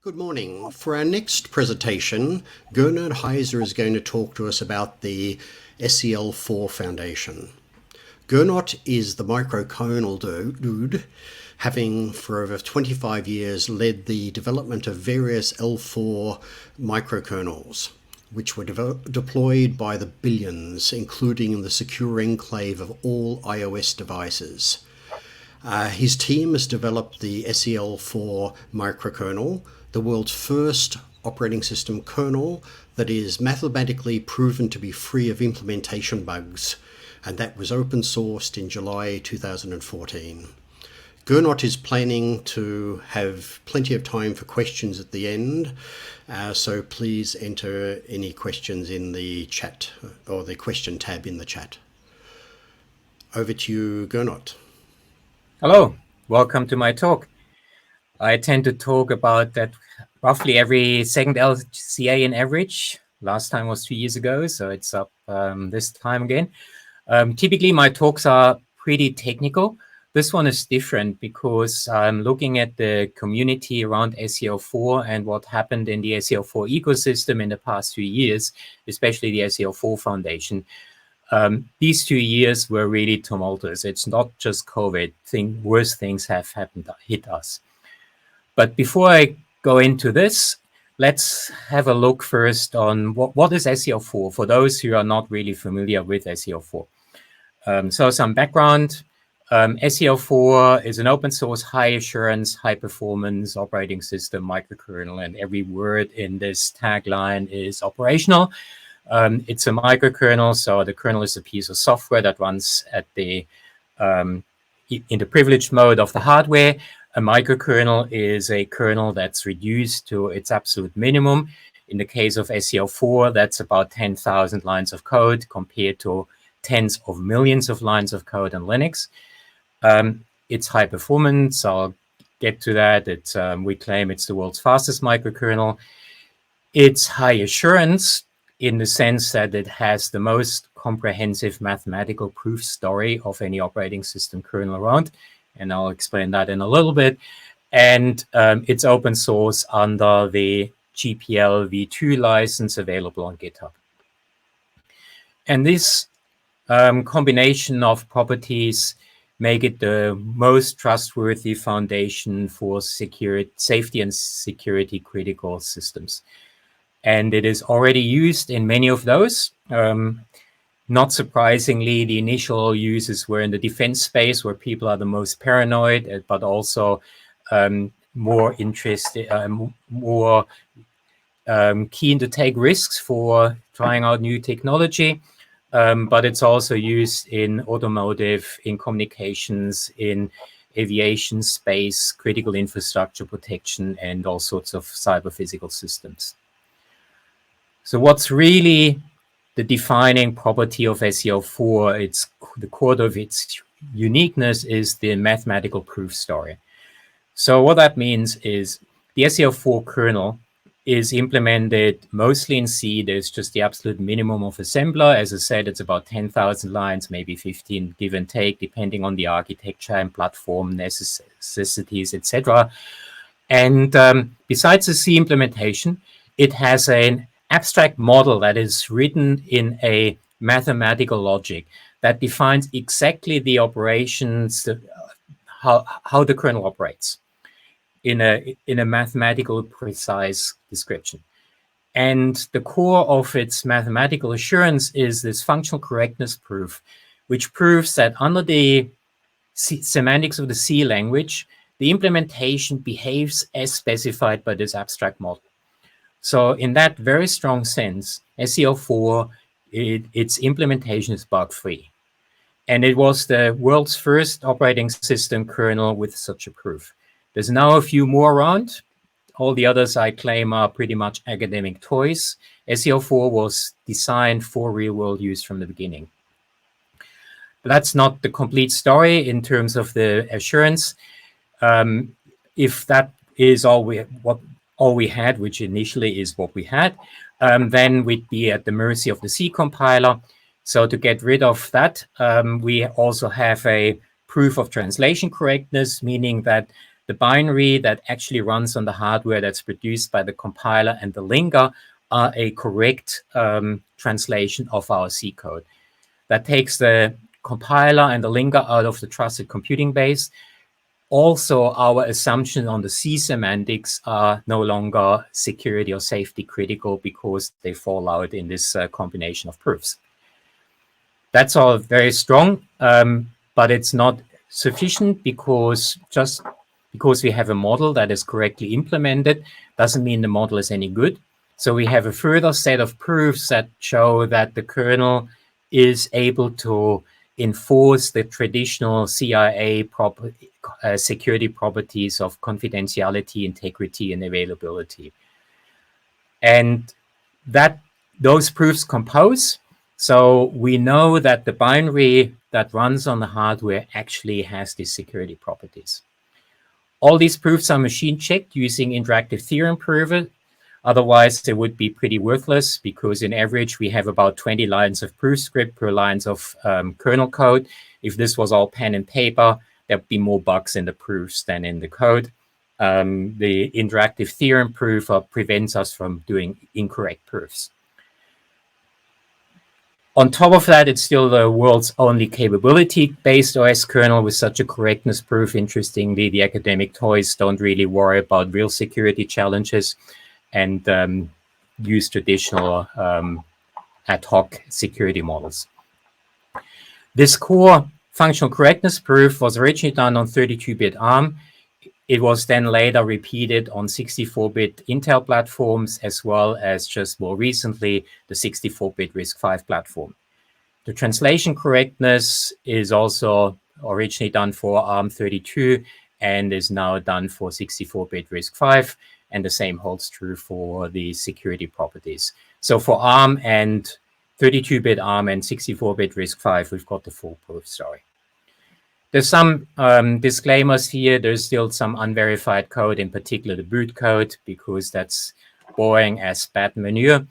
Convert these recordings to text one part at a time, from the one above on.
Good morning. For our next presentation, Gernot Heiser is going to talk to us about the seL4 Foundation. Gernot is the microkernel dude, having for over 25 years led the development of various L4 microkernels, which were deployed by the billions, including in the secure enclave of all iOS devices. His team has developed the seL4 microkernel, the world's first operating system kernel that is mathematically proven to be free of implementation bugs, and that was open sourced in July 2014. Gernot is planning to have plenty of time for questions at the end, so please enter any questions in the chat or the question tab in the chat. Over to you, Gernot. Hello, welcome to my talk. I tend to talk about that roughly every second LCA in average. Last time was 2 years ago, so it's up this time again. Typically, my talks are pretty technical. This one is different because I'm looking at the community around seL4 and what happened in the seL4 ecosystem in the past 2 years, especially the seL4 Foundation. These 2 years were really tumultuous. It's not just COVID. Worse things have hit us. But before I go into this, let's have a look first on what is seL4 for those who are not really familiar with seL4. So some background. seL4 is an open source, high assurance, high performance operating system microkernel, and every word in this tagline is operational. It's a microkernel, so the kernel is a piece of software that runs at the in the privileged mode of the hardware. A microkernel is a kernel that's reduced to its absolute minimum. In the case of seL4, that's about 10,000 lines of code compared to tens of millions of lines of code in Linux. It's high performance. I'll get to that. We claim it's the world's fastest microkernel. It's high assurance in the sense that it has the most comprehensive mathematical proof story of any operating system kernel around. And I'll explain that in a little bit. And it's open source under the GPL v2 license available on GitHub. And this combination of properties make it the most trustworthy foundation for safety and security critical systems. And it is already used in many of those. Not surprisingly, the initial uses were in the defense space where people are the most paranoid, but also more interested, more keen to take risks for trying out new technology. But it's also used in automotive, in communications, in aviation space, critical infrastructure protection, and all sorts of cyber physical systems. So what's really the defining property of seL4, it's the core of its uniqueness is the mathematical proof story. So what that means is the seL4 kernel is implemented mostly in C. There's just the absolute minimum of assembler. As I said, it's about 10,000 lines, maybe 15, give and take, depending on the architecture and platform necessities, etc. And besides the C implementation, it has an abstract model that is written in a mathematical logic that defines exactly the operations, how the kernel operates in a mathematical precise description. And the core of its mathematical assurance is this functional correctness proof, which proves that under the semantics of the C language, the implementation behaves as specified by this abstract model. So in that very strong sense, seL4, its implementation is bug-free. And it was the world's first operating system kernel with such a proof. There's now a few more around. All the others I claim are pretty much academic toys. seL4 was designed for real-world use from the beginning. But that's not the complete story in terms of the assurance. If that is all we had, which initially is what we had, then we'd be at the mercy of the C compiler. So to get rid of that, we also have a proof of translation correctness, meaning that the binary that actually runs on the hardware that's produced by the compiler and the linker are a correct translation of our C code. That takes the compiler and the linker out of the trusted computing base. Also, our assumption on the C semantics are no longer security or safety critical because they fall out in this combination of proofs. That's all very strong, but it's not sufficient because just because we have a model that is correctly implemented doesn't mean the model is any good. So we have a further set of proofs that show that the kernel is able to enforce the traditional CIA security properties of confidentiality, integrity, and availability. And that those proofs compose. So we know that the binary that runs on the hardware actually has these security properties. All these proofs are machine checked using interactive theorem prover. Otherwise, they would be pretty worthless because in average, we have about 20 lines of proof script per lines of kernel code. If this was all pen and paper, there'd be more bugs in the proofs than in the code. The interactive theorem prover prevents us from doing incorrect proofs. On top of that, it's still the world's only capability-based OS kernel with such a correctness proof. Interestingly, the academic toys don't really worry about real security challenges and use traditional ad hoc security models. This core functional correctness proof was originally done on 32-bit ARM. It was then later repeated on 64-bit Intel platforms, as well as just more recently, the 64-bit RISC-V platform. The translation correctness is also originally done for ARM32 and is now done for 64-bit RISC-V, and the same holds true for the security properties. So for ARM and 32-bit ARM and 64-bit RISC-V, we've got the full proof story. There's some disclaimers here. There's still some unverified code, in particular the boot code, because that's boring as bad manure.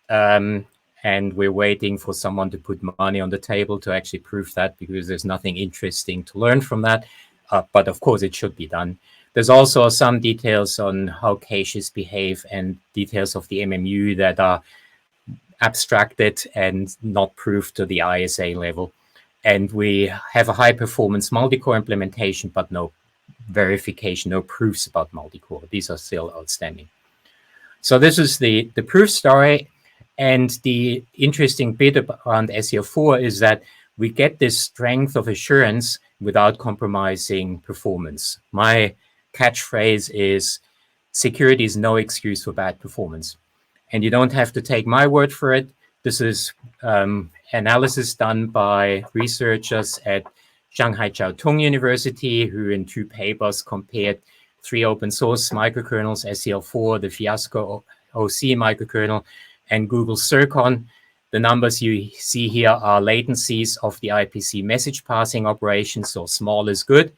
And we're waiting for someone to put money on the table to actually prove that, because there's nothing interesting to learn from that. But of course, it should be done. There's also some details on how caches behave and details of the MMU that are abstracted and not proved to the ISA level. And we have a high-performance multi-core implementation, but no verification, no proofs about multi-core. These are still outstanding. So this is the proof story. And the interesting bit around seL4 is that we get this strength of assurance without compromising performance. My catchphrase is, security is no excuse for bad performance. And you don't have to take my word for it. This is analysis done by researchers at Shanghai Jiao Tong University, who in 2 papers compared 3 open source microkernels, seL4, the Fiasco OC microkernel, and Google Zircon. The numbers you see here are latencies of the IPC message passing operation, so small is good.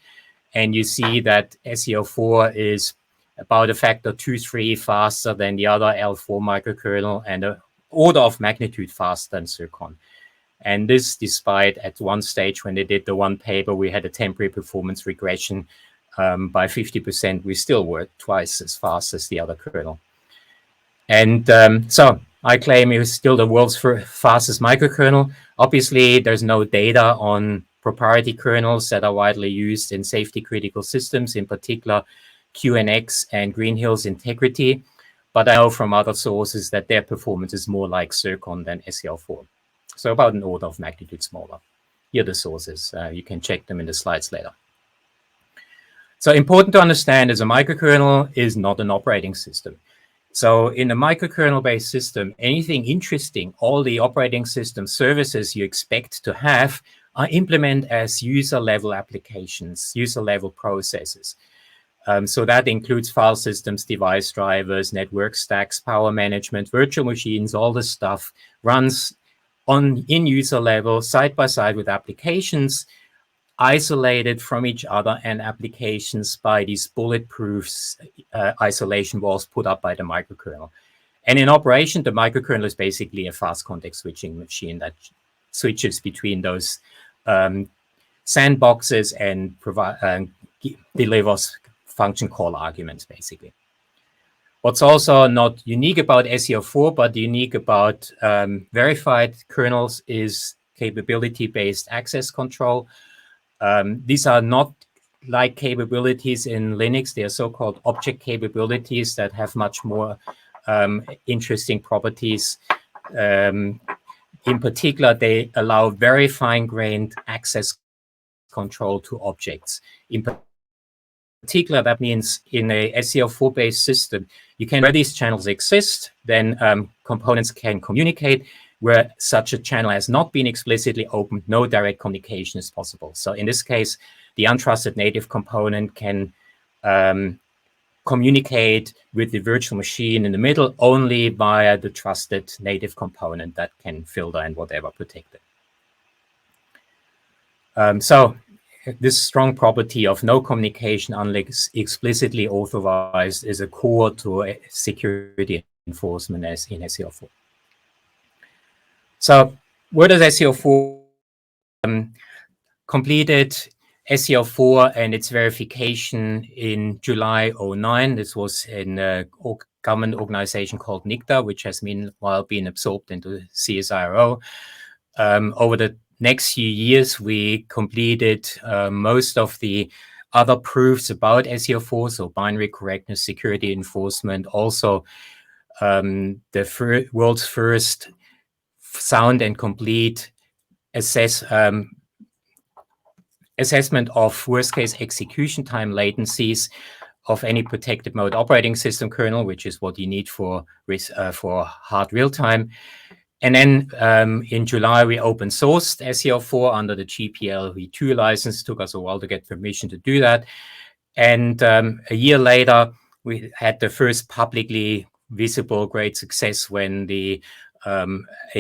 And you see that seL4 is about a factor 2-3 faster than the other L4 microkernel and an order of magnitude faster than Zircon. And this, despite at one stage when they did the one paper, we had a temporary performance regression by 50%. We still were twice as fast as the other kernel. And so I claim it was still the world's fastest microkernel. Obviously, there's no data on proprietary kernels that are widely used in safety critical systems, in particular QNX and Greenhill's Integrity. But I know from other sources that their performance is more like Zircon than seL4. So about an order of magnitude smaller. Here are the sources. You can check them in the slides later. So important to understand is a microkernel is not an operating system. So in a microkernel-based system, anything interesting, all the operating system services you expect to have are implemented as user-level applications, user-level processes. So that includes file systems, device drivers, network stacks, power management, virtual machines, all this stuff runs in user level, side by side with applications, isolated from each other and applications by these bulletproof isolation walls put up by the microkernel. And in operation, the microkernel is basically a fast context switching machine that switches between those sandboxes and delivers function call arguments, basically. What's also not unique about seL4, but unique about verified kernels is capability-based access control. These are not like capabilities in Linux. They are so-called object capabilities that have much more interesting properties. In particular, they allow very fine-grained access control to objects. In particular, that means in a seL4-based system, you can, where these channels exist, then components can communicate. Where such a channel has not been explicitly opened, no direct communication is possible. So in this case, the untrusted native component can communicate with the virtual machine in the middle only via the trusted native component that can filter and whatever protect it. So this strong property of no communication unless explicitly authorized is a core to security enforcement as in seL4. So where does seL4 completed seL4 and its verification in July 2009. This was in a government organization called NICTA, which has meanwhile been absorbed into CSIRO. Over the next few years, we completed most of the other proofs about seL4, so binary correctness, security enforcement, also the world's first sound and complete assessment of worst-case execution time latencies of any protected mode operating system kernel, which is what you need for hard real-time. And then in July, we open-sourced seL4 under the GPL v2 license. It took us a while to get permission to do that. And a year later, we had the first publicly visible great success when a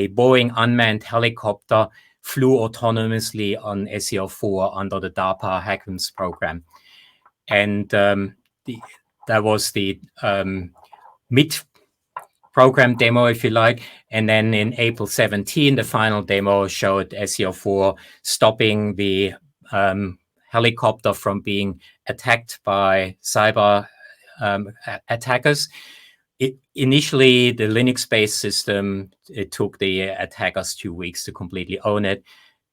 Boeing unmanned helicopter flew autonomously on seL4 under the DARPA HACMS program. And that was the mid-program demo, if you like. And then in April 17, the final demo showed seL4 stopping the helicopter from being attacked by cyber attackers. Initially, the Linux-based system, it took the attackers 2 weeks to completely own it.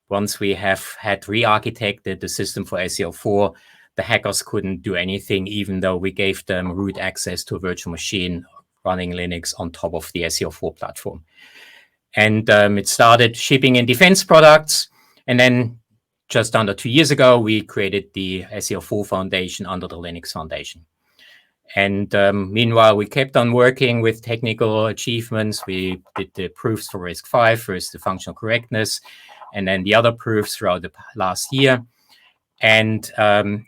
Once we have had re-architected the system for seL4, the hackers couldn't do anything, even though we gave them root access to a virtual machine running Linux on top of the seL4 platform. And it started shipping in defense products. And then just under 2 years ago, we created the seL4 Foundation under the Linux Foundation. And meanwhile, we kept on working with technical achievements. We did the proofs for RISC-V, first the functional correctness, and then the other proofs throughout the last year. And a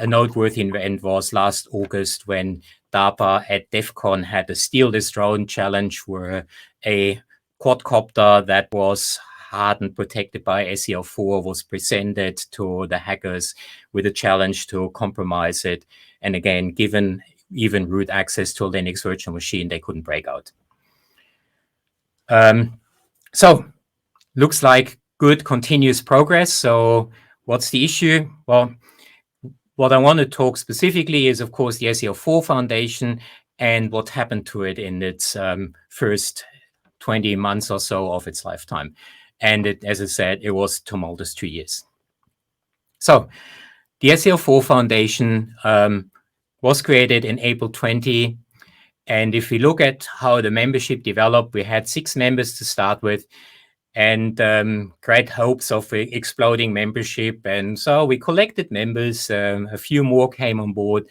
noteworthy event was last August when DARPA at DEF CON had a Steal This Drone challenge, where a quadcopter that was hardened, protected by seL4 was presented to the hackers with a challenge to compromise it. And again, given even root access to a Linux virtual machine, they couldn't break out. So looks like good continuous progress. So what's the issue? Well, what I want to talk specifically is, of course, the seL4 Foundation and what happened to it in its first 20 months or so of its lifetime. And it, as I said, it was tumultuous 2 years. So the seL4 Foundation was created in April 20. And if we look at how the membership developed, we had 6 members to start with, and great hopes of exploding membership. And so we collected members, a few more came on board,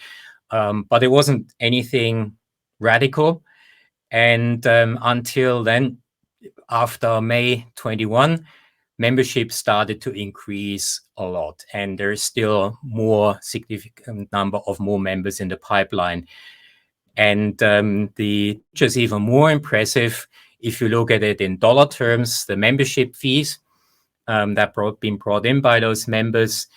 but it wasn't anything radical. And until then, after May 21, membership started to increase a lot, and there's still more significant number of more members in the pipeline. And the just even more impressive, if you look at it in dollar terms, the membership fees that been brought in by those members,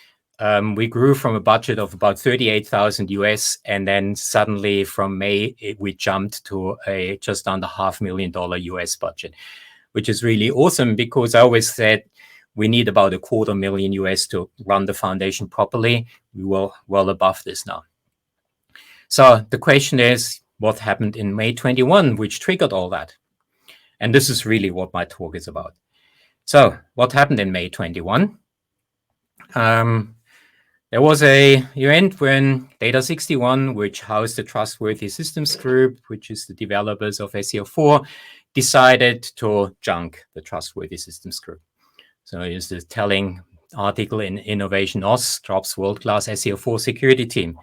we grew from a budget of about 38,000 US, and then suddenly from May, we jumped to a just under $500,000 US budget, which is really awesome, because I always said we need about $250,000 US to run the foundation properly. We were well above this now. So the question is, what happened in May 21, which triggered all that? And this is really what my talk is about. So what happened in May 21? There was a event when Data61, which housed the Trustworthy Systems group, which is the developers of seL4, decided to junk the Trustworthy Systems group. So here's the telling article in Innovation OS, drops world-class seL4 security team.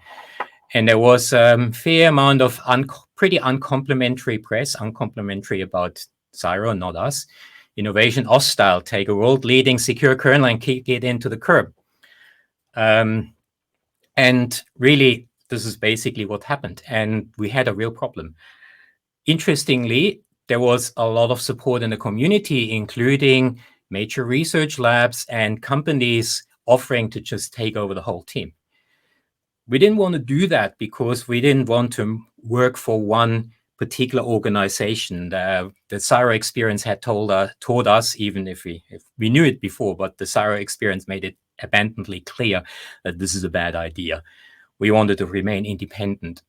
And there was a fair amount of pretty uncomplimentary press, uncomplimentary about CSIRO, not us. Innovation OS style, take a world-leading secure kernel and kick it into the curb. And really, this is basically what happened. And we had a real problem. Interestingly, there was a lot of support in the community, including major research labs and companies offering to just take over the whole team. We didn't want to do that because we didn't want to work for one particular organization. The CSIRO experience had taught us, even if we knew it before, but the CSIRO experience made it abundantly clear that this is a bad idea. We wanted to remain independent.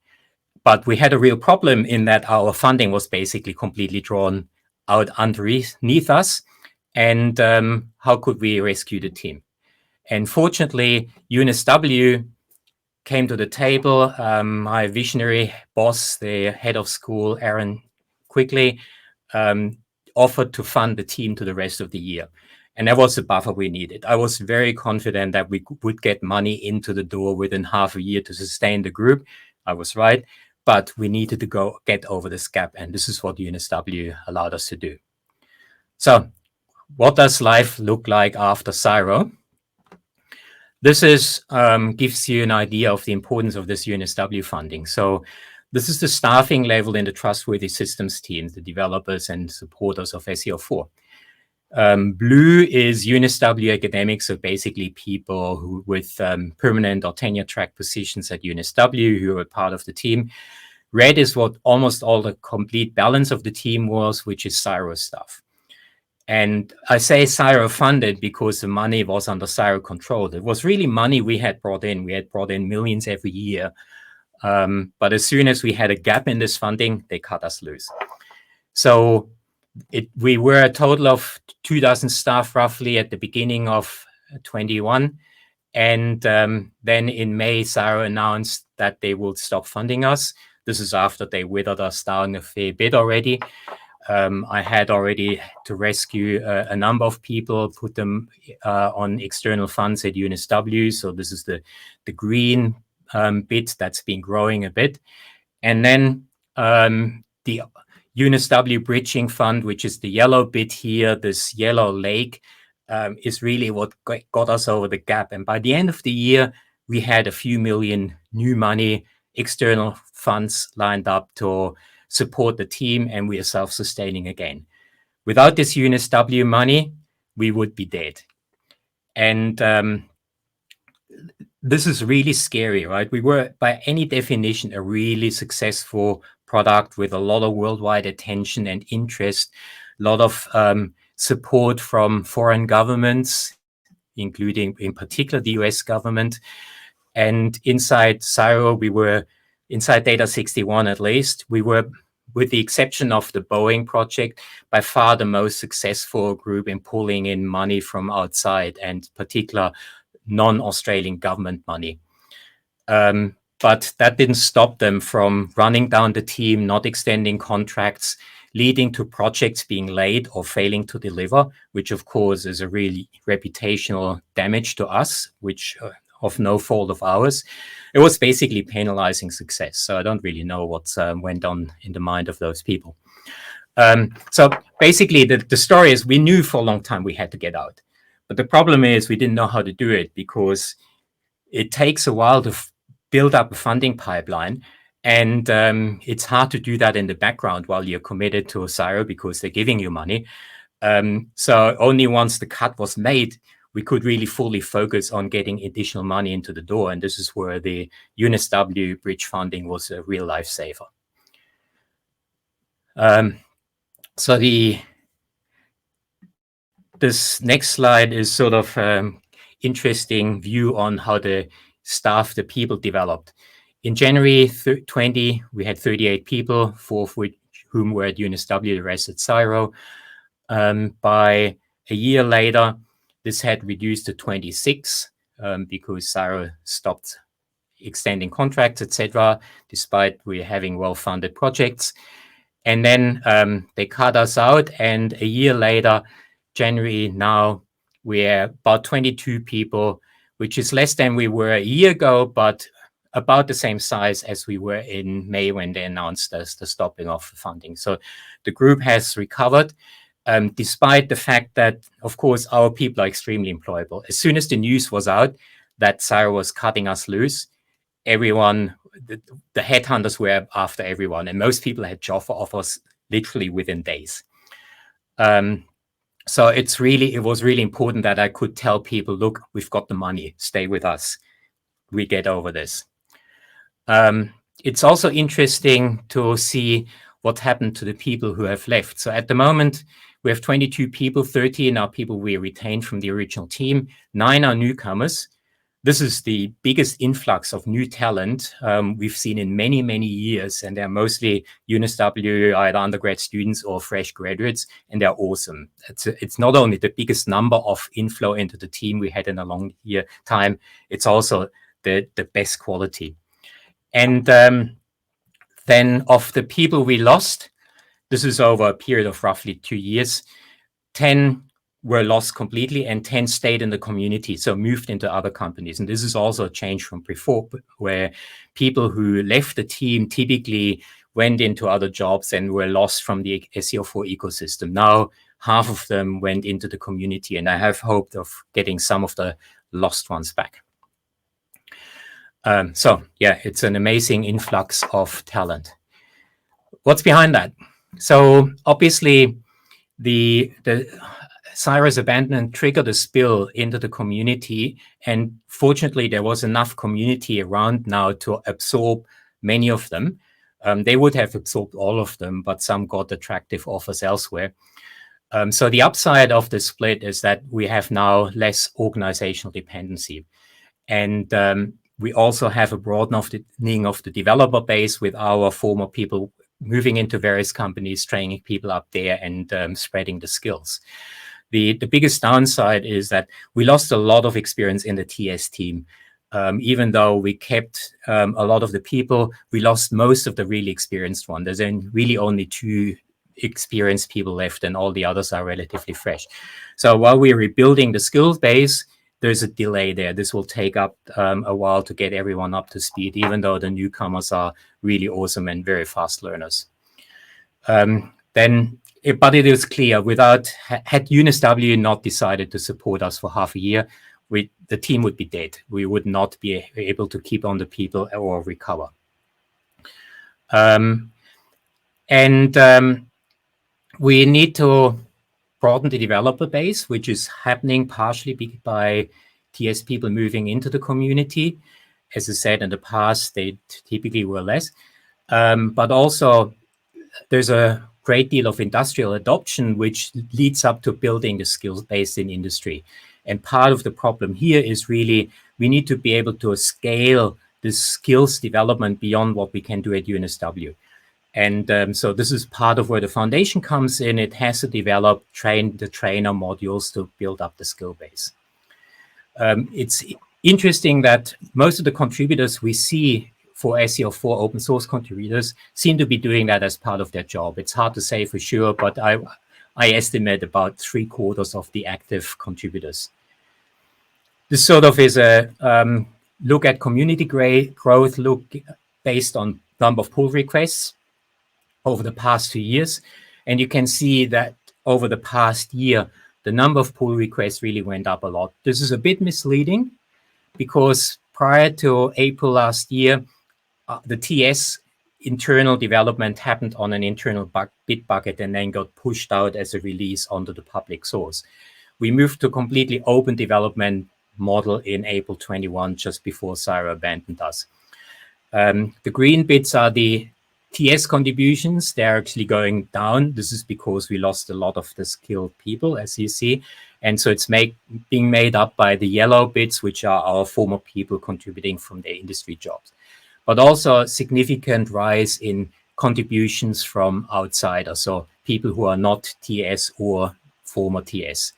But we had a real problem in that our funding was basically completely drawn out underneath us. And how could we rescue the team? And fortunately, UNSW came to the table. My visionary boss, the head of school, Aaron Quigley, offered to fund the team to the rest of the year. And that was the buffer we needed. I was very confident that we would get money into the door within half a year to sustain the group. I was right, but we needed to get over this gap. And this is what UNSW allowed us to do. So what does life look like after CSIRO? This is gives you an idea of the importance of this UNSW funding. So this is the staffing level in the Trustworthy Systems team, the developers and supporters of seL4. Blue is UNSW academics, so basically people who with permanent or tenure track positions at UNSW who are part of the team. Red is what almost all the complete balance of the team was, which is CSIRO staff. And I say CSIRO funded because the money was under CSIRO control. It was really money we had brought in. We had brought in millions every year. But as soon as we had a gap in this funding, they cut us loose. So we were a total of 2,000 staff roughly at the beginning of 21. And then in May, CSIRO announced that they will stop funding us. This is after they withered us down a fair bit already. I had already to rescue a number of people, put them on external funds at UNSW. So this is the green bit that's been growing a bit. And then the UNSW Bridging Fund, which is the yellow bit here, this yellow lake, is really what got us over the gap. And by the end of the year, we had a few million new money, external funds lined up to support the team, and we are self-sustaining again. Without this UNSW money, we would be dead. And this is really scary, right? We were, by any definition, a really successful product with a lot of worldwide attention and interest, a lot of support from foreign governments, including in particular the US government. And inside CSIRO, we were, inside Data61 at least, we were, with the exception of the Boeing project, by far the most successful group in pulling in money from outside, and particular non-Australian government money. But that didn't stop them from running down the team, not extending contracts, leading to projects being late or failing to deliver, which of course is a really reputational damage to us, which of no fault of ours. It was basically penalizing success. So I don't really know what went on in the mind of those people. So basically the story is we knew for a long time we had to get out. But the problem is we didn't know how to do it because it takes a while to build up a funding pipeline. And it's hard to do that in the background while you're committed to CSIRO because they're giving you money. So only once the cut was made, we could really fully focus on getting additional money into the door. And this is where the UNSW bridge funding was a real lifesaver. So this next slide is sort of interesting view on how the staff, the people developed. In January 20, we had 38 people, 4 of whom were at UNSW, the rest at CSIRO. By a year later, this had reduced to 26 because CSIRO stopped extending contracts, etc., despite we having well-funded projects. And then they cut us out, and a year later, January now, we're about 22 people, which is less than we were a year ago, but about the same size as we were in May when they announced the stopping of funding. So the group has recovered, despite the fact that, of course, our people are extremely employable. As soon as the news was out that CSIRO was cutting us loose, everyone, the headhunters were after everyone, and most people had job offers literally within days. So it was really important that I could tell people, look, we've got the money, stay with us, we get over this. It's also interesting to see what happened to the people who have left. So at the moment, we have 22 people, 13 are people we retained from the original team, 9 are newcomers. This is the biggest influx of new talent we've seen in many, many years, and they're mostly UNSW, either undergrad students or fresh graduates, and they're awesome. It's not only the biggest number of inflow into the team we had in a long year time, it's also the best quality. And then of the people we lost, this is over a period of roughly 2 years, 10 were lost completely and 10 stayed in the community, so moved into other companies. And this is also a change from before, where people who left the team typically went into other jobs and were lost from the seL4 ecosystem. Now, half of them went into the community, and I have hope of getting some of the lost ones back. So yeah, it's an amazing influx of talent. What's behind that? So obviously, the CSIRO's abandonment triggered a spill into the community, and fortunately, there was enough community around now to absorb many of them. They would have absorbed all of them, but some got attractive offers elsewhere. So the upside of the split is that we have now less organizational dependency. And we also have a broadening of the developer base with our former people moving into various companies, training people up there and spreading the skills. The biggest downside is that we lost a lot of experience in the TS team. Even though we kept a lot of the people, we lost most of the really experienced one. There's really only 2 experienced people left, and all the others are relatively fresh. So while we're rebuilding the skills base, there's a delay there. This will take up a while to get everyone up to speed, even though the newcomers are really awesome and very fast learners. But it is clear, had UNSW not decided to support us for half a year, the team would be dead. We would not be able to keep on the people or recover. We need to broaden the developer base, which is happening partially by TS people moving into the community. As I said, in the past, they typically were less. But also, there's a great deal of industrial adoption, which leads up to building the skills base in industry. And part of the problem here is really, we need to be able to scale the skills development beyond what we can do at UNSW. And so this is part of where the foundation comes in. It has to develop, train the trainer modules to build up the skill base. It's interesting that most of the contributors we see for seL4 open source contributors seem to be doing that as part of their job. It's hard to say for sure, but I estimate about 3/4 of the active contributors. This sort of is a look at community growth, look based on number of pull requests over the past 2 years. And you can see that over the past year, the number of pull requests really went up a lot. This is a bit misleading because prior to April last year, the TS internal development happened on an internal Bitbucket and then got pushed out as a release onto the public source. We moved to a completely open development model in April 21, just before CSIRO abandoned us. The green bits are the TS contributions. They're actually going down. This is because we lost a lot of the skilled people, as you see. And so it's being made up by the yellow bits, which are our former people contributing from their industry jobs. but also a significant rise in contributions from outsiders, so people who are not TS or former TS.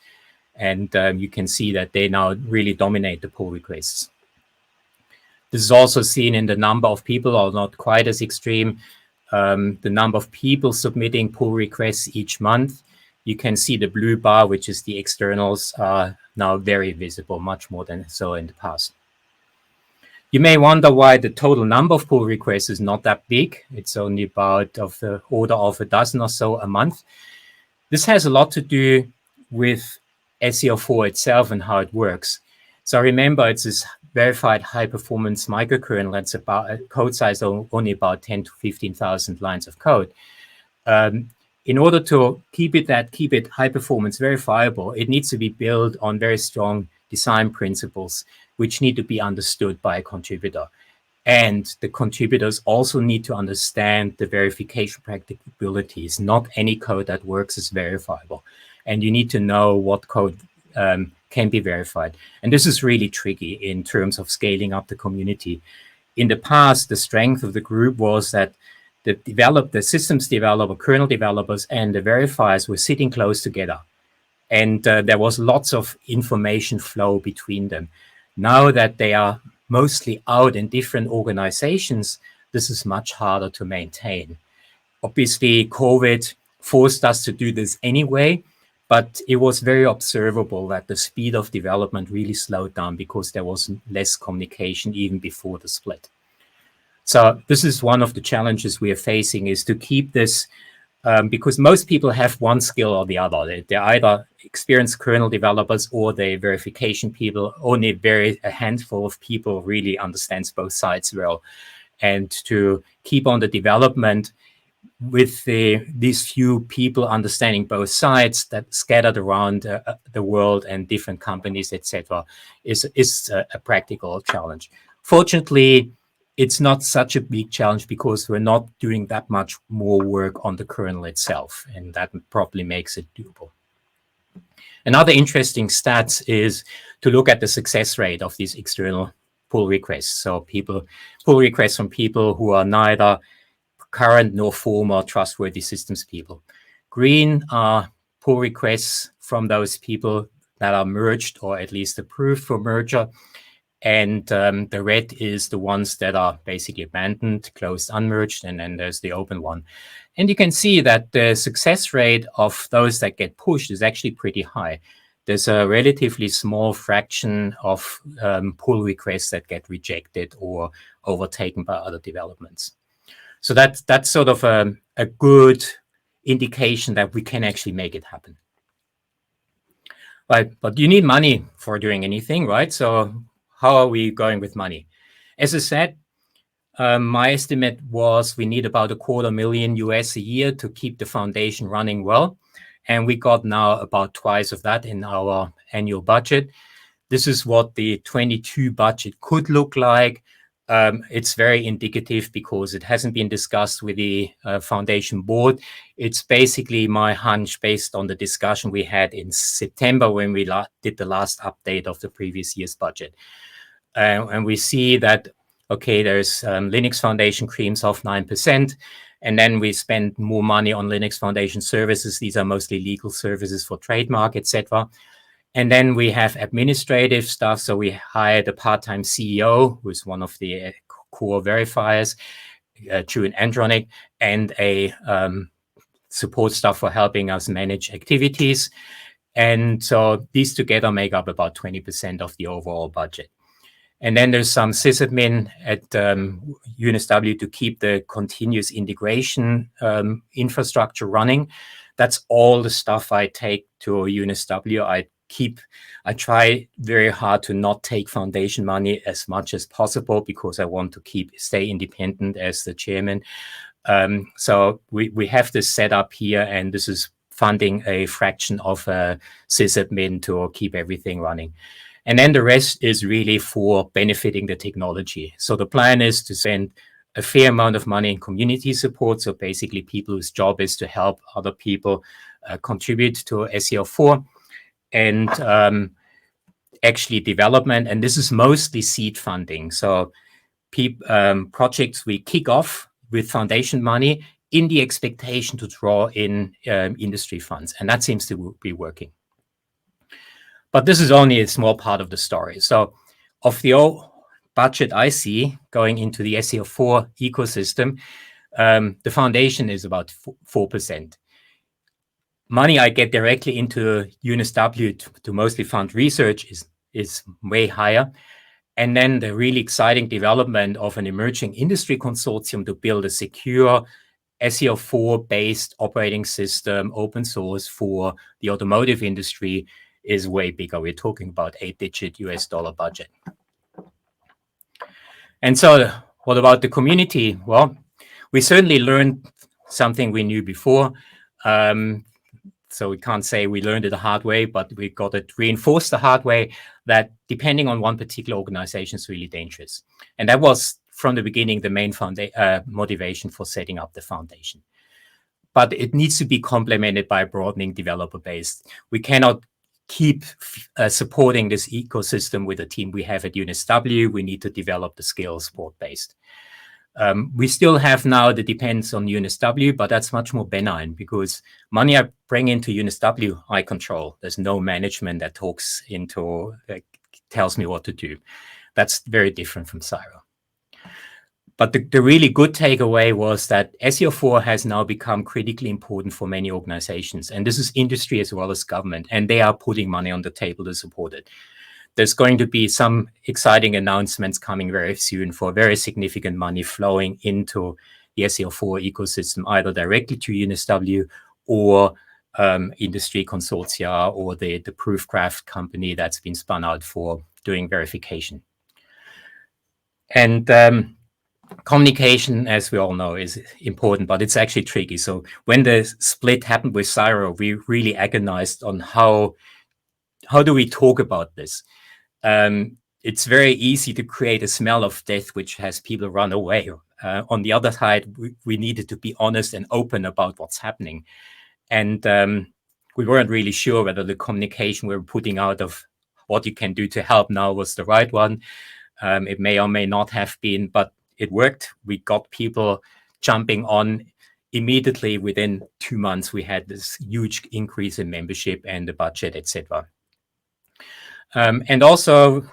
And you can see that they now really dominate the pull requests. This is also seen in the number of people, or not quite as extreme, the number of people submitting pull requests each month. You can see the blue bar, which is the externals, are now very visible, much more than so in the past. You may wonder why the total number of pull requests is not that big. It's only about of the order of a dozen or so a month. This has a lot to do with seL4 itself and how it works. So remember, it's this verified high-performance microkernel that's about a code size of only about 10 to 15,000 lines of code. In order to keep it high-performance verifiable, it needs to be built on very strong design principles, which need to be understood by a contributor. And the contributors also need to understand the verification practicabilities. Not any code that works is verifiable. And you need to know what code can be verified. And this is really tricky in terms of scaling up the community. In the past, the strength of the group was that the systems developer, kernel developers, and the verifiers were sitting close together. And there was lots of information flow between them. Now that they are mostly out in different organizations, this is much harder to maintain. Obviously, COVID forced us to do this anyway, but it was very observable that the speed of development really slowed down because there was less communication even before the split. So this is one of the challenges we are facing, is to keep this, because most people have one skill or the other. They're either experienced kernel developers or they're verification people. Only a handful of people really understands both sides well. And to keep on the development with these few people understanding both sides that scattered around the world and different companies, etc., is a practical challenge. Fortunately, it's not such a big challenge because we're not doing that much more work on the kernel itself, and that probably makes it doable. Another interesting stat is to look at the success rate of these external pull requests. So pull requests from people who are neither current nor former Trustworthy Systems people. Green are pull requests from those people that are merged or at least approved for merger. And the red is the ones that are basically abandoned, closed, unmerged, and then there's the open one. And you can see that the success rate of those that get pushed is actually pretty high. There's a relatively small fraction of pull requests that get rejected or overtaken by other developments. So that's sort of a good indication that we can actually make it happen. Right, but you need money for doing anything, right? So how are we going with money? As I said, my estimate was we need about $250,000 US a year to keep the foundation running well. And we got now about twice of that in our annual budget. This is what the 22 budget could look like. It's very indicative because it hasn't been discussed with the foundation board. It's basically my hunch based on the discussion we had in September when we did the last update of the previous year's budget. And we see that, okay, there's Linux Foundation creams off 9%, and then we spend more money on Linux Foundation services. These are mostly legal services for trademark, etc. And then we have administrative stuff. So we hired a part-time CEO, who is one of the core verifiers, June Andronic, and a support staff for helping us manage activities. And so these together make up about 20% of the overall budget. And then there's some sysadmin at UNSW to keep the continuous integration infrastructure running. That's all the stuff I take to UNSW. I try very hard to not take foundation money as much as possible because I want to stay independent as the chairman. So we have this set up here, and this is funding a fraction of sysadmin to keep everything running. And then the rest is really for benefiting the technology. So the plan is to spend a fair amount of money in community support. So basically people whose job is to help other people contribute to seL4 and actually development. And this is mostly seed funding. So projects we kick off with foundation money in the expectation to draw in industry funds. And that seems to be working. But this is only a small part of the story. So of the budget I see going into the seL4 ecosystem, the foundation is about 4%. Money I get directly into UNSW to mostly fund research is way higher. And then the really exciting development of an emerging industry consortium to build a secure seL4 based operating system, open source for the automotive industry is way bigger. We're talking about 8-digit US dollar budget. And so what about the community? Well, we certainly learned something we knew before. So we can't say we learned it the hard way, but we got it reinforced the hard way that depending on one particular organization is really dangerous. And that was from the beginning the main motivation for setting up the foundation. But it needs to be complemented by a broadening developer base. We cannot keep supporting this ecosystem with the team we have at UNSW. We need to develop the skills broad-based. We still have now the depends on UNSW, but that's much more benign because money I bring into UNSW, I control. There's no management that talks into, tells me what to do. That's very different from CSIRO. But the really good takeaway was that seL4 has now become critically important for many organizations. And this is industry as well as government. And they are putting money on the table to support it. There's going to be some exciting announcements coming very soon for very significant money flowing into the seL4 ecosystem, either directly to UNSW or industry consortia or the Proofcraft company that's been spun out for doing verification. And communication, as we all know, is important, but it's actually tricky. So when the split happened with CSIRO, we really agonized on how do we talk about this? It's very easy to create a smell of death, which has people run away. On the other side, we needed to be honest and open about what's happening. And we weren't really sure whether the communication we were putting out of what you can do to help now was the right one. It may or may not have been, but it worked. We got people jumping on immediately. Within 2 months. We had this huge increase in membership and the budget, etc. And also,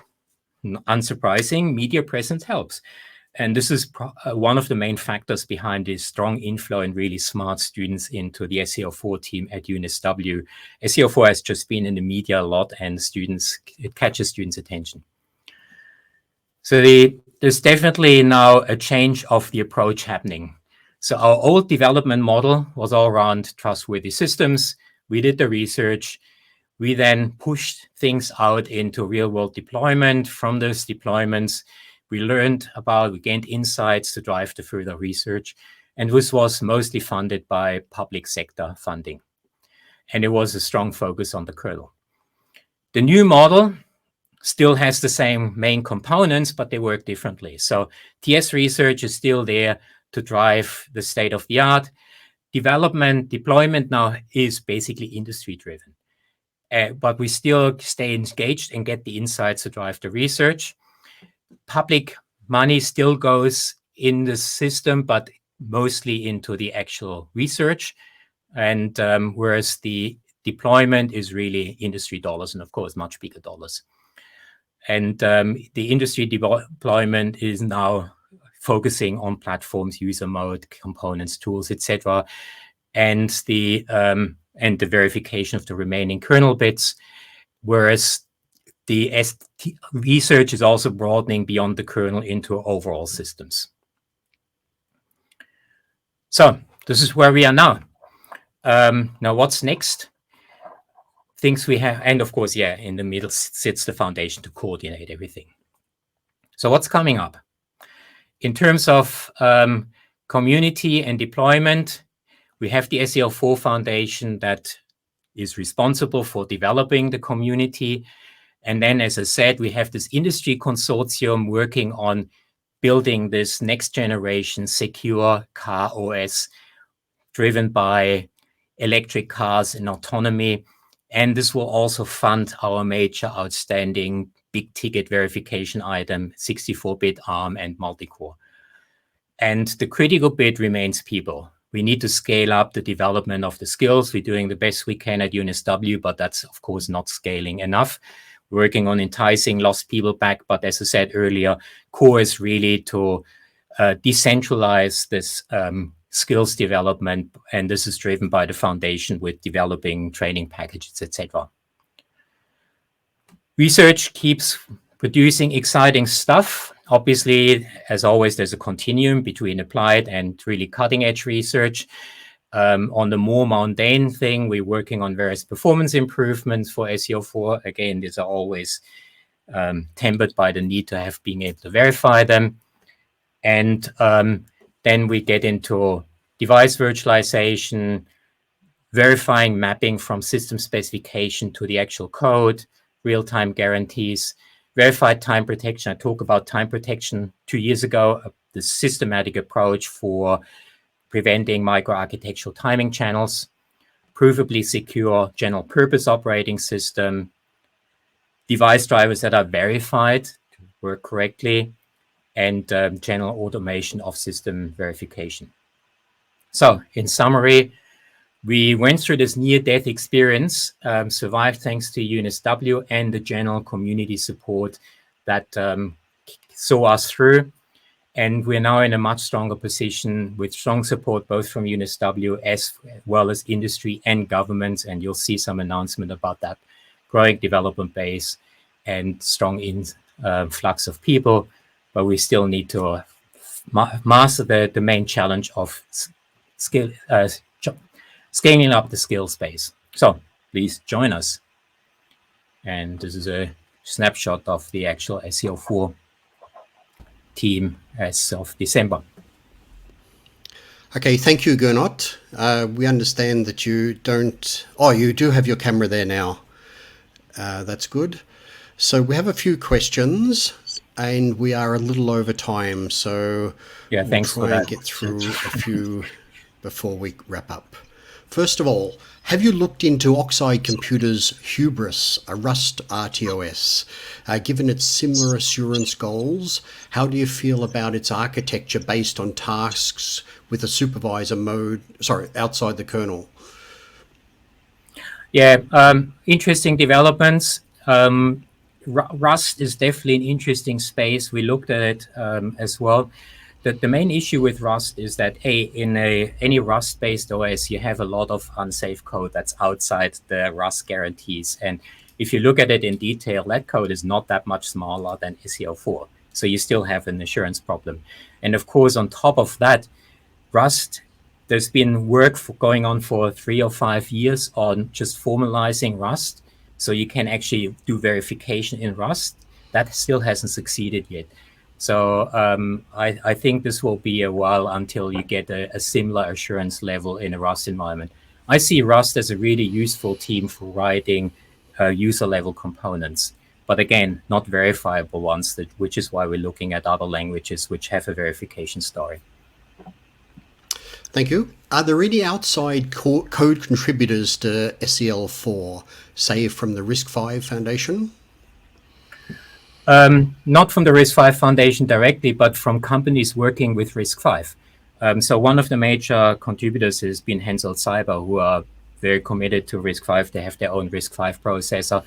unsurprising, media presence helps. And this is one of the main factors behind this strong inflow and really smart students into the seL4 team at UNSW. seL4 has just been in the media a lot, and it catches students' attention. So there's definitely now a change of the approach happening. So our old development model was all around trustworthy systems. We did the research. We then pushed things out into real-world deployment. From those deployments, we gained insights to drive the further research. And this was mostly funded by public sector funding. And it was a strong focus on the kernel. The new model still has the same main components, but they work differently. So TS research is still there to drive the state of the art. Deployment now is basically industry driven. But we still stay engaged and get the insights to drive the research. Public money still goes in the system, but mostly into the actual research. And whereas the deployment is really industry dollars, and of course, much bigger dollars. And the industry deployment is now focusing on platforms, user mode, components, tools, etc., and the verification of the remaining kernel bits, whereas the research is also broadening beyond the kernel into overall systems. So this is where we are now. Now, what's next? Things we have, and of course, yeah, in the middle sits the foundation to coordinate everything. So what's coming up? In terms of community and deployment, we have the seL4 Foundation that is responsible for developing the community. And then, as I said, we have this industry consortium working on building this next generation secure car OS driven by electric cars and autonomy. And this will also fund our major outstanding big ticket verification item, 64-bit ARM and multi-core. And the critical bit remains people. We need to scale up the development of the skills. We're doing the best we can at UNSW, but that's, of course, not scaling enough. We're working on enticing lost people back. But as I said earlier, core is really to decentralize this skills development. And this is driven by the foundation with developing training packages, etc. Research keeps producing exciting stuff. Obviously, as always, there's a continuum between applied and really cutting-edge research. On the more mundane thing, we're working on various performance improvements for seL4. Again, these are always tempered by the need to have being able to verify them. And then we get into device virtualization, verifying mapping from system specification to the actual code, real-time guarantees, verified time protection. I talked about time protection 2 years ago, the systematic approach for preventing microarchitectural timing channels, provably secure general purpose operating system, device drivers that are verified to work correctly, and general automation of system verification. So in summary, we went through this near-death experience, survived thanks to UNSW and the general community support that saw us through. And we're now in a much stronger position with strong support both from UNSW as well as industry and governments. And you'll see some announcement about that growing development base and strong influx of people. But we still need to master the main challenge of scaling up the skill space. So please join us. And this is a snapshot of the actual seL4 team as of December. Okay, thank you, Gernot. We understand that you don't... Oh, you do have your camera there now. That's good. So we have a few questions, and we are a little over time. So yeah, thanks for that. We'll try and get through a few before we wrap up. First of all, have you looked into Oxide Computer's Hubris, a Rust RTOS? Given its similar assurance goals, how do you feel about its architecture based on tasks with a supervisor mode, outside the kernel? Yeah, interesting developments. Rust is definitely an interesting space. We looked at it as well. The main issue with Rust is that in any Rust-based OS, you have a lot of unsafe code that's outside the Rust guarantees. And if you look at it in detail, that code is not that much smaller than seL4. So you still have an assurance problem. And of course, on top of that, Rust, there's been work going on for 3 or 5 years on just formalizing Rust. So you can actually do verification in Rust. That still hasn't succeeded yet. So I think this will be a while until you get a similar assurance level in a Rust environment. I see Rust as a really useful team for writing user-level components, but again, not verifiable ones, which is why we're looking at other languages which have a verification story. Thank you. Are there any outside code contributors to seL4, say from the RISC-V Foundation? Not from the RISC-V Foundation directly, but from companies working with RISC-V. So one of the major contributors has been Hensel Cyber, who are very committed to RISC-V. They have their own RISC-V processor.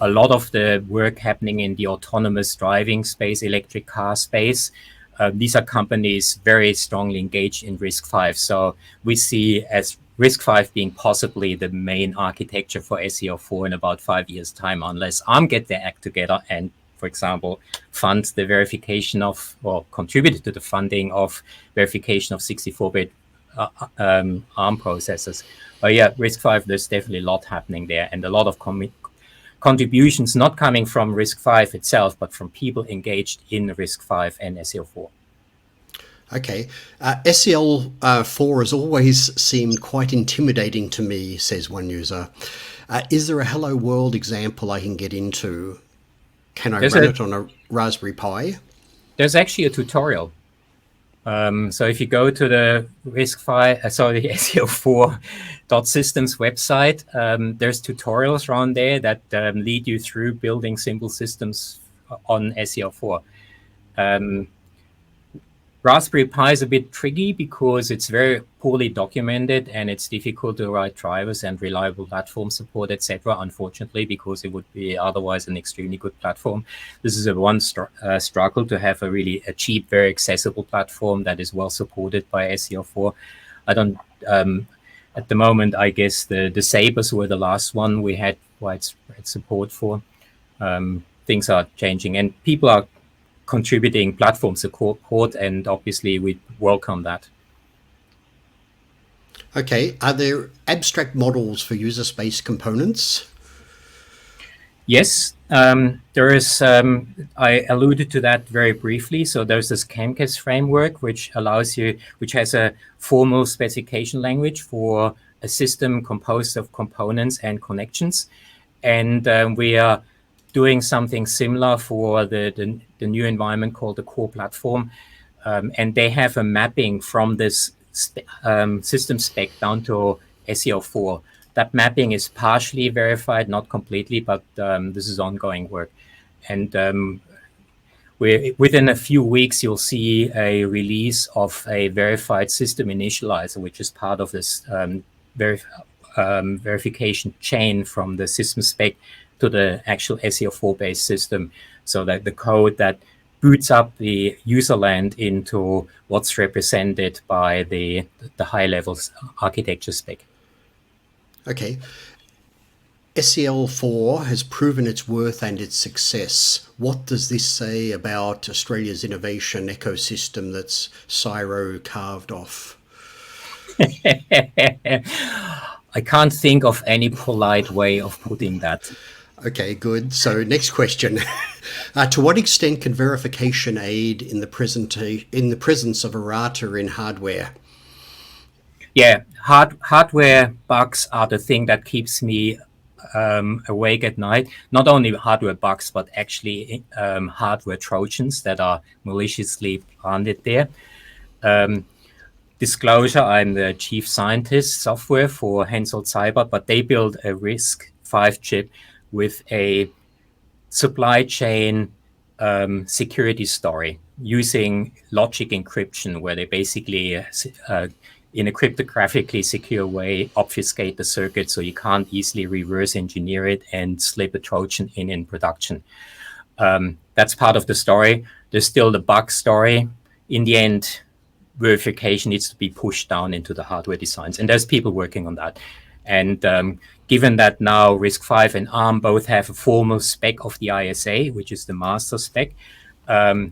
A lot of the work happening in the autonomous driving space, electric car space, these are companies very strongly engaged in RISC-V. So we see as RISC-V being possibly the main architecture for seL4 in about 5 years' time, unless ARM get their act together and, for example, fund the verification of, or contribute to the funding of verification of 64-bit ARM processors. But yeah, RISC-V, there's definitely a lot happening there, and a lot of contributions not coming from RISC-V itself, but from people engaged in RISC-V and seL4. Okay. seL4 has always seemed quite intimidating to me, says one user. Is there a Hello World example I can get into? Can I run it on a Raspberry Pi? There's actually a tutorial. So if you go to the the seL4.systems website, there's tutorials around there that lead you through building simple systems on seL4. Raspberry Pi is a bit tricky because it's very poorly documented and it's difficult to write drivers and reliable platform support, etc. Unfortunately, because it would be otherwise an extremely good platform. This is one struggle to have a cheap, very accessible platform that is well supported by seL4. I don't. At the moment, I guess the Sabres were the last one we had widespread support for. Things are changing and people are contributing platform support, and obviously we welcome that. Okay, are there abstract models for user space components? Yes, there is. I alluded to that very briefly. So there's this Camcas framework, which has a formal specification language for a system composed of components and connections, and we are doing something similar for the new environment called the core platform. And they have a mapping from this system spec down to seL4. That mapping is partially verified, not completely, but this is ongoing work. And within a few weeks, you'll see a release of a verified system initializer, which is part of this verification chain from the system spec to the actual seL4 based system, so that the code that boots up the user land into what's represented by the high levels architecture spec. Okay. seL4 has proven its worth and its success. What does this say about Australia's innovation ecosystem that's CSIRO carved off? I can't think of any polite way of putting that. Okay, good. So next question. To what extent can verification aid in the presence of errata in hardware? Yeah, hardware bugs are the thing that keeps me awake at night. Not only hardware bugs, but actually hardware trojans that are maliciously planted there. Disclosure, I'm the chief scientist software for Hensoldt Cyber, but they build a RISC-V chip with a supply chain security story using logic encryption, where they basically, in a cryptographically secure way, obfuscate the circuit so you can't easily reverse engineer it and slip a Trojan in production. That's part of the story. There's still the bug story. In the end, verification needs to be pushed down into the hardware designs, and there's people working on that. And given that now RISC-V and ARM both have a formal spec of the ISA, which is the master spec,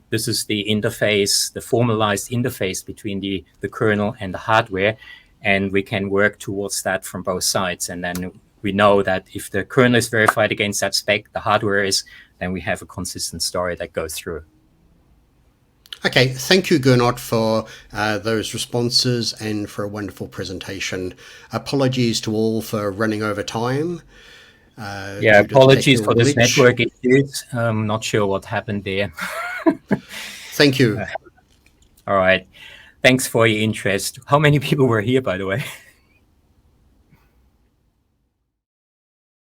this is the interface, the formalized interface between the kernel and the hardware, and we can work towards that from both sides. And then we know that if the kernel is verified against that spec, the hardware is, then we have a consistent story that goes through. Okay, thank you, Gernot, for those responses and for a wonderful presentation. Apologies to all for running over time. Yeah, apologies for this network issues. I'm not sure what happened there. Thank you. All right. Thanks for your interest. How many people were here, by the way?